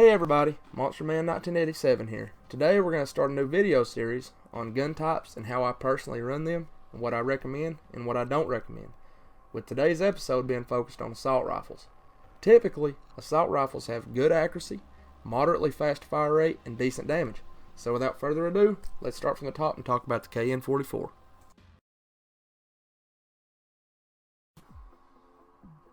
Hey everybody, Monster Man 1987 here. Today we're going to start a new video series on gun types and how I personally run them, and what I recommend and what I don't recommend, with today's episode being focused on assault rifles. Typically, assault rifles have good accuracy, moderately fast fire rate, and decent damage. So without further ado, let's start from the top and talk about the KN-44.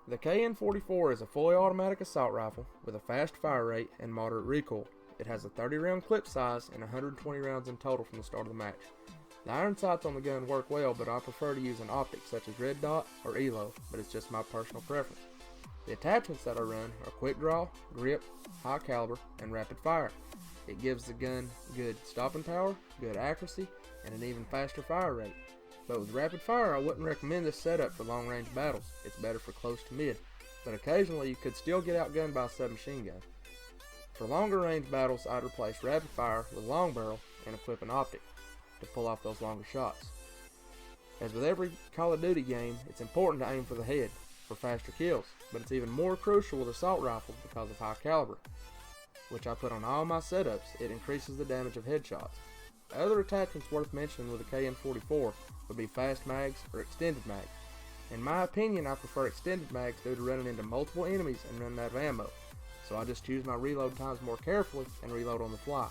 The KN-44 is a fully automatic assault rifle with a fast fire rate and moderate recoil. It has a 30 round clip size and 120 rounds in total from the start of the match. The iron sights on the gun work well, but I prefer to use an optic such as red dot or ELO, but it's just my personal preference. The attachments that I run are quick draw, grip, high caliber, and rapid fire. It gives the gun good stopping power, good accuracy, and an even faster fire rate. But with rapid fire, I wouldn't recommend this setup for long range battles. It's better for close to mid, but occasionally you could still get outgunned by a submachine gun. For longer range battles, I'd replace rapid fire with long barrel and equip an optic to pull off those longer shots. As with every Call of Duty game, it's important to aim for the head for faster kills, but it's even more crucial with assault rifles because of high caliber, which I put on all my setups. It increases the damage of headshots. Other attachments worth mentioning with the KN-44 would be fast mags or extended mags. In my opinion, I prefer extended mags due to running into multiple enemies and running out of ammo, so I just choose my reload times more carefully and reload on the fly.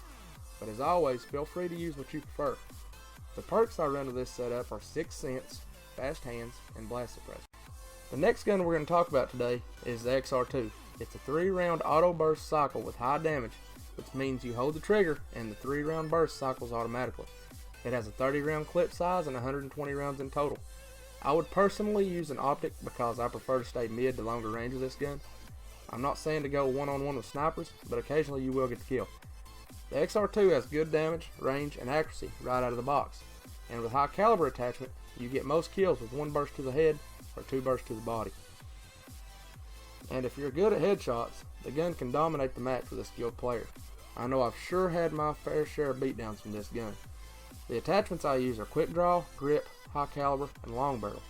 But as always, feel free to use what you prefer. The perks I run with this setup are 6th Sense, fast hands, and blast suppressor. The next gun we're going to talk about today is the XR2. It's a 3-round auto burst cycle with high damage, which means you hold the trigger and the 3-round burst cycles automatically. It has a 30 round clip size and 120 rounds in total. I would personally use an optic because I prefer to stay mid to longer range of this gun. I'm not saying to go one-on-one with snipers, but occasionally you will get the kill. The XR2 has good damage, range, and accuracy right out of the box. And with high caliber attachment, you get most kills with 1 burst to the head or 2 bursts to the body. And if you're good at headshots, the gun can dominate the match with a skilled player. I know I've sure had my fair share of beatdowns from this gun. The attachments I use are quick draw, grip, high caliber, and long barrel.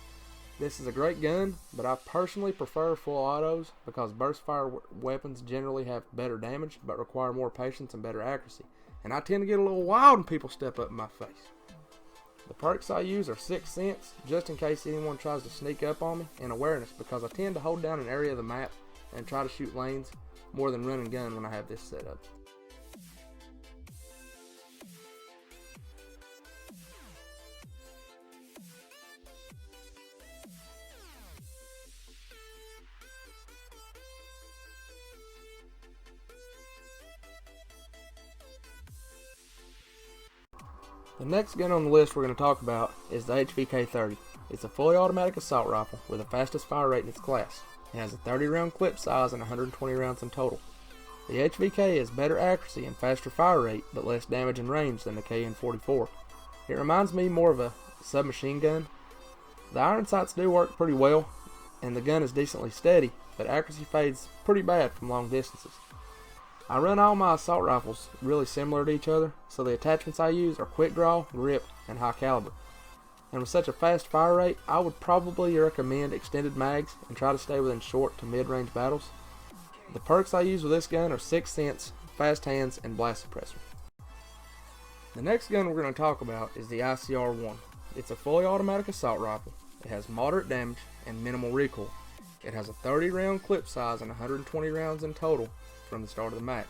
This is a great gun, but I personally prefer full autos because burst fire weapons generally have better damage but require more patience and better accuracy. And I tend to get a little wild when people step up in my face. The perks I use are 6th Sense, just in case anyone tries to sneak up on me, and awareness because I tend to hold down an area of the map and try to shoot lanes more than run and gun when I have this set up. The next gun on the list we're going to talk about is the HVK-30. It's a fully automatic assault rifle with the fastest fire rate in its class. It has a 30 round clip size and 120 rounds in total. The HVK has better accuracy and faster fire rate, but less damage and range than the KN-44. It reminds me more of a submachine gun. The iron sights do work pretty well, and the gun is decently steady, but accuracy fades pretty bad from long distances. I run all my assault rifles really similar to each other, so the attachments I use are quick draw, grip, and high caliber. And with such a fast fire rate, I would probably recommend extended mags and try to stay within short to mid-range battles. The perks I use with this gun are 6th Sense, fast hands, and blast suppressor. The next gun we're going to talk about is the ICR-1. It's a fully automatic assault rifle. It has moderate damage and minimal recoil. It has a 30 round clip size and 120 rounds in total from the start of the match.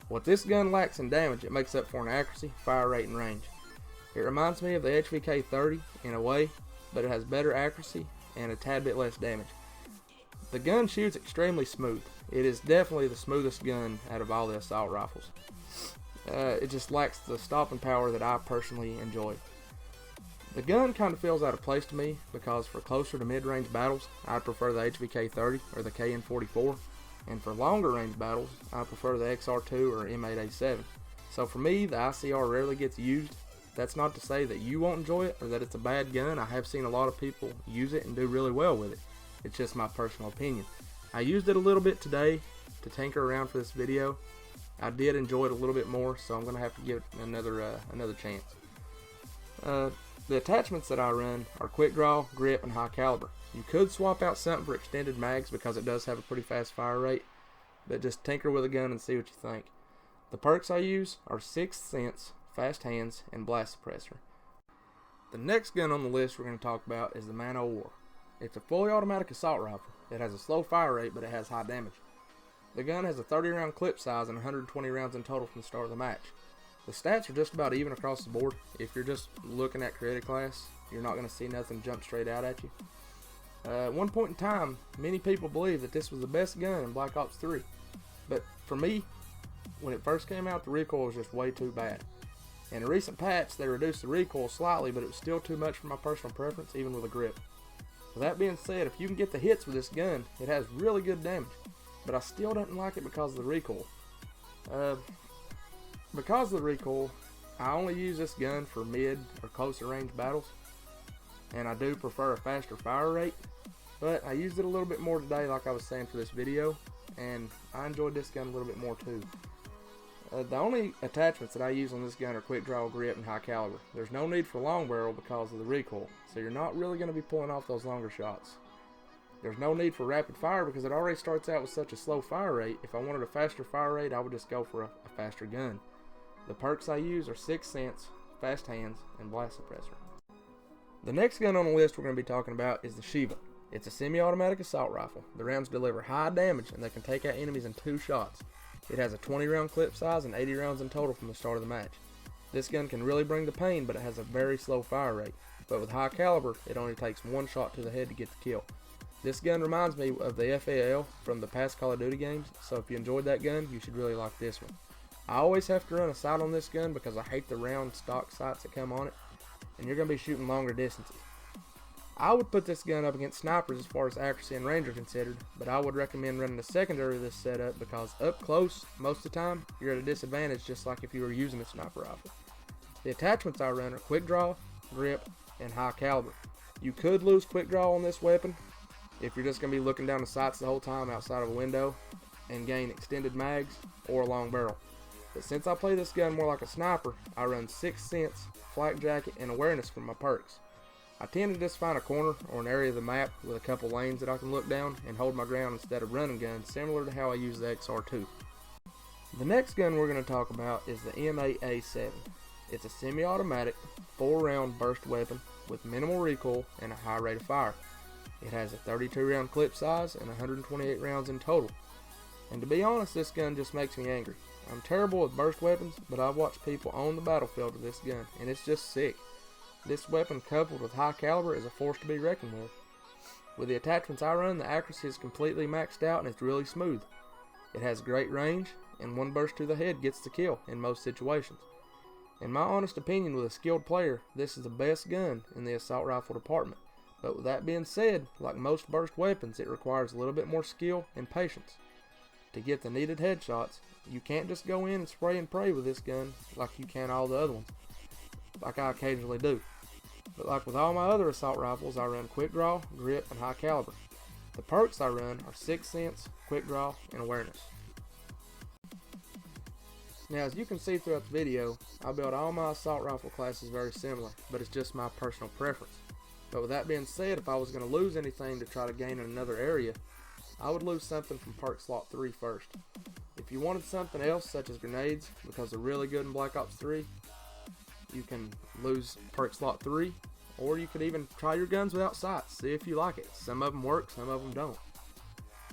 What this gun lacks in damage, it makes up for in accuracy, fire rate, and range. It reminds me of the HVK-30 in a way, but it has better accuracy and a tad bit less damage. The gun shoots extremely smooth. It is definitely the smoothest gun out of all the assault rifles. It just lacks the stopping power that I personally enjoy. The gun kind of feels out of place to me because for closer to mid-range battles, I prefer the HVK-30 or the KN-44. And for longer range battles, I prefer the XR2 or M8A7. So for me, the ICR rarely gets used. That's not to say that you won't enjoy it or that it's a bad gun. I have seen a lot of people use it and do really well with it. It's just my personal opinion. I used it a little bit today to tinker around for this video. I did enjoy it a little bit more, so I'm going to have to give it another chance. The attachments that I run are quick draw, grip, and high caliber. You could swap out something for extended mags because it does have a pretty fast fire rate, but just tinker with a gun and see what you think. The perks I use are Sixth Sense, Fast Hands, and Blast Suppressor. The next gun on the list we're going to talk about is the Man O' War. It's a fully automatic assault rifle. It has a slow fire rate, but it has high damage. The gun has a 30 round clip size and 120 rounds in total from the start of the match. The stats are just about even across the board. If you're just looking at creative class, you're not going to see nothing jump straight out at you. At one point in time, many people believed that this was the best gun in Black Ops 3. But for me, when it first came out, the recoil was just way too bad. In a recent patch, they reduced the recoil slightly, but it was still too much for my personal preference, even with a grip. With that being said, if you can get the hits with this gun, it has really good damage. But I still don't like it because of the recoil. Because of the recoil, I only use this gun for mid or closer range battles. And I do prefer a faster fire rate. But I used it a little bit more today, like I was saying for this video. And I enjoyed this gun a little bit more too. The only attachments that I use on this gun are quick draw, grip, and high caliber. There's no need for long barrel because of the recoil, so you're not really going to be pulling off those longer shots. There's no need for rapid fire because it already starts out with such a slow fire rate. If I wanted a faster fire rate, I would just go for a faster gun. The perks I use are Sixth Sense, Fast Hands, and Blast Suppressor. The next gun on the list we're going to be talking about is the Shiva. It's a semi-automatic assault rifle. The rounds deliver high damage and they can take out enemies in 2 shots. It has a 20 round clip size and 80 rounds in total from the start of the match. This gun can really bring the pain, but it has a very slow fire rate. But with high caliber, it only takes 1 shot to the head to get the kill. This gun reminds me of the FAL from the past Call of Duty games, so if you enjoyed that gun, you should really like this one. I always have to run a sight on this gun because I hate the round stock sights that come on it, and you're going to be shooting longer distances. I would put this gun up against snipers as far as accuracy and range are considered, but I would recommend running the secondary of this setup because up close, most of the time, you're at a disadvantage just like if you were using a sniper rifle. The attachments I run are quick draw, grip, and high caliber. You could lose quick draw on this weapon if you're just going to be looking down the sights the whole time outside of a window and gain extended mags or a long barrel. But since I play this gun more like a sniper, I run Sixth Sense, Flak Jacket, and Awareness for my perks. I tend to just find a corner or an area of the map with a couple lanes that I can look down and hold my ground instead of running guns, similar to how I use the XR2. The next gun we're going to talk about is the M8A7. It's a semi-automatic, 4-round burst weapon with minimal recoil and a high rate of fire. It has a 32 round clip size and 128 rounds in total. And to be honest, this gun just makes me angry. I'm terrible with burst weapons, but I've watched people on the battlefield with this gun, and it's just sick. This weapon coupled with high caliber is a force to be reckoned with. With the attachments I run, the accuracy is completely maxed out and it's really smooth. It has great range, and 1 burst to the head gets the kill in most situations. In my honest opinion, with a skilled player, this is the best gun in the assault rifle department. But with that being said, like most burst weapons, it requires a little bit more skill and patience. To get the needed headshots, you can't just go in and spray and pray with this gun like you can all the other ones, like I occasionally do. But like with all my other assault rifles, I run quick draw, grip, and high caliber. The perks I run are Sixth Sense, quick draw, and awareness. Now, as you can see throughout the video, I build all my assault rifle classes very similar, but it's just my personal preference. But with that being said, if I was going to lose anything to try to gain in another area, I would lose something from perk slot 3 first. If you wanted something else, such as grenades, because they're really good in Black Ops 3, you can lose perk slot 3, or you could even try your guns without sights, see if you like it. Some of them work, some of them don't.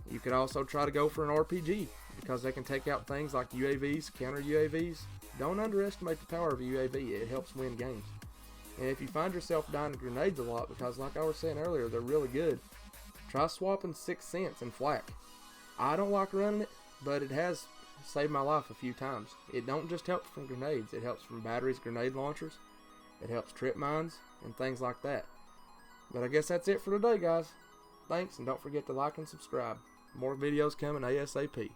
You could also try to go for an RPG, because they can take out things like UAVs, counter UAVs. Don't underestimate the power of a UAV, it helps win games. And if you find yourself dying to grenades a lot, because like I was saying earlier, they're really good, try swapping Sixth Sense and Flak. I don't like running it, but it has saved my life a few times. It don't just help from grenades, it helps from batteries, grenade launchers, it helps trip mines, and things like that. But I guess that's it for today, guys. Thanks, and don't forget to like and subscribe. More videos coming ASAP.